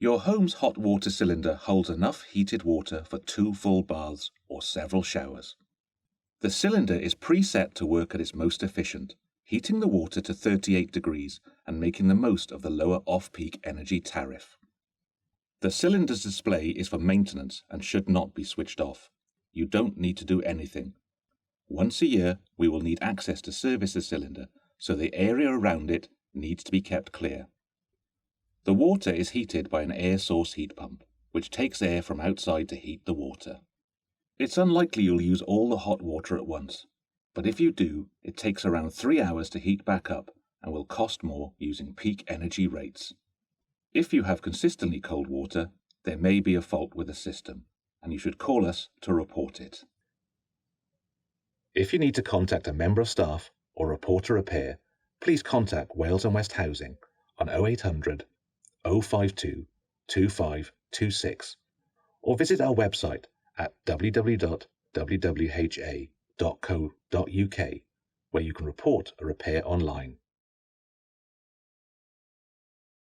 Your home's hot water cylinder holds enough heated water for 2 full baths or several showers. The cylinder is preset to work at its most efficient, heating the water to 38 degrees and making the most of the lower off-peak energy tariff. The cylinder's display is for maintenance and should not be switched off. You don't need to do anything. Once a year, we will need access to service the cylinder, so the area around it needs to be kept clear. The water is heated by an air source heat pump, which takes air from outside to heat the water. It's unlikely you'll use all the hot water at once, but if you do, it takes around 3 hours to heat back up and will cost more using peak energy rates. If you have consistently cold water, there may be a fault with the system, and you should call us to report it. If you need to contact a member of staff or report a repair, please contact Wales and West Housing on 0800 052 2526 or visit our website at www.wwha.co.uk, where you can report a repair online.